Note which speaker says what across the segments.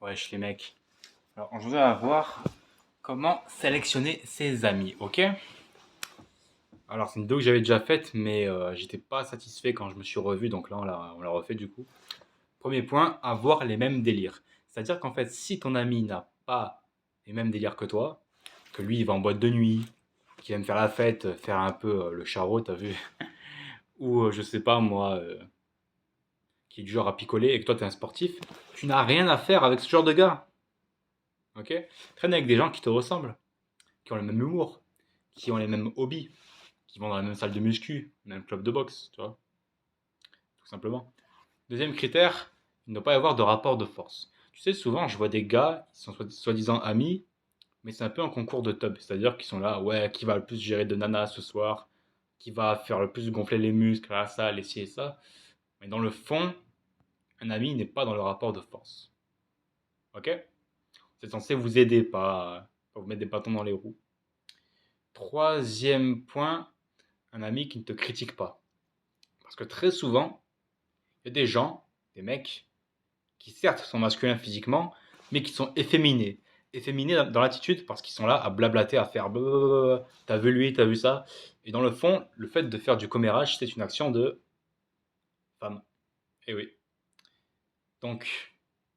Speaker 1: Wesh les mecs. Alors aujourd'hui on va voir comment sélectionner ses amis, ok? Alors c'est une vidéo que j'avais déjà faite mais j'étais pas satisfait quand je me suis revu donc là on l'a refait du coup. Premier point, avoir les mêmes délires. C'est-à-dire qu'en fait si ton ami n'a pas les mêmes délires que toi, que lui il va en boîte de nuit, qu'il aime faire la fête, faire un peu le charreau, t'as vu? Ou je sais pas moi, qui est du genre à picoler et que toi t'es un sportif, tu n'as rien à faire avec ce genre de gars, ok? Traîne avec des gens qui te ressemblent, qui ont le même humour, qui ont les mêmes hobbies, qui vont dans la même salle de muscu, même club de boxe, tu vois, tout simplement. Deuxième critère, il ne doit pas y avoir de rapport de force. Tu sais, souvent, je vois des gars, ils sont soi-disant amis, mais c'est un peu un concours de top. C'est-à-dire qu'ils sont là, ouais, qui va le plus gérer de nana ce soir, qui va faire le plus gonfler les muscles, là, ça, les ci et ça. Mais dans le fond, un ami n'est pas dans le rapport de force. Ok? C'est censé vous aider, pas vous mettre des bâtons dans les roues. Troisième point, un ami qui ne te critique pas. Parce que très souvent, il y a des gens, des mecs, qui certes sont masculins physiquement, mais qui sont efféminés. Efféminés dans l'attitude parce qu'ils sont là à blablater, à faire blablabla, t'as vu lui, t'as vu ça. Et dans le fond, le fait de faire du commérage, c'est une action de femme. Et oui. Donc,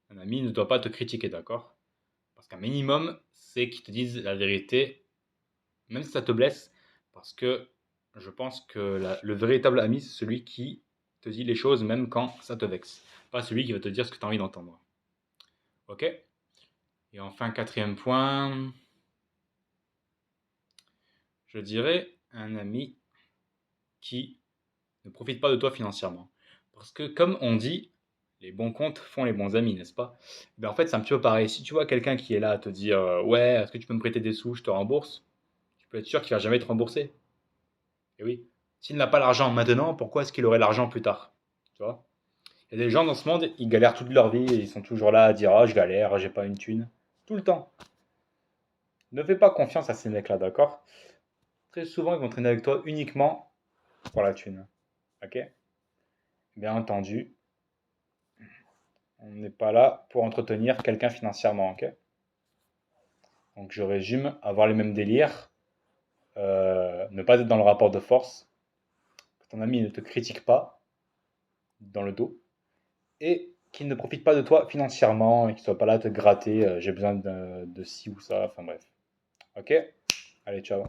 Speaker 1: un ami ne doit pas te critiquer, d'accord? Parce qu'un minimum, c'est qu'ils te disent la vérité, même si ça te blesse. Parce que je pense que le véritable ami, c'est celui qui te dit les choses même quand ça te vexe. Pas celui qui va te dire ce que tu as envie d'entendre. Ok? Et enfin, quatrième point, je dirais un ami qui ne profite pas de toi financièrement. Parce que comme on dit, les bons comptes font les bons amis, n'est-ce pas? Ben en fait, c'est un petit peu pareil. Si tu vois quelqu'un qui est là à te dire ouais, est-ce que tu peux me prêter des sous, je te rembourse, tu peux être sûr qu'il va jamais te rembourser. Et oui. S'il n'a pas l'argent maintenant, pourquoi est-ce qu'il aurait l'argent plus tard? Tu vois? Il y a des gens dans ce monde, ils galèrent toute leur vie et ils sont toujours là à dire ah, je galère, j'ai pas une thune. Tout le temps. Ne fais pas confiance à ces mecs-là, d'accord? Très souvent, ils vont traîner avec toi uniquement pour la thune. Ok? Bien entendu, on n'est pas là pour entretenir quelqu'un financièrement. Ok? Donc, je résume avoir les mêmes délires, ne pas être dans le rapport de force, que ton ami ne te critique pas dans le dos et qu'il ne profite pas de toi financièrement et qu'il soit pas là à te gratter. J'ai besoin de ci ou ça. Enfin bref. Ok? Allez, ciao.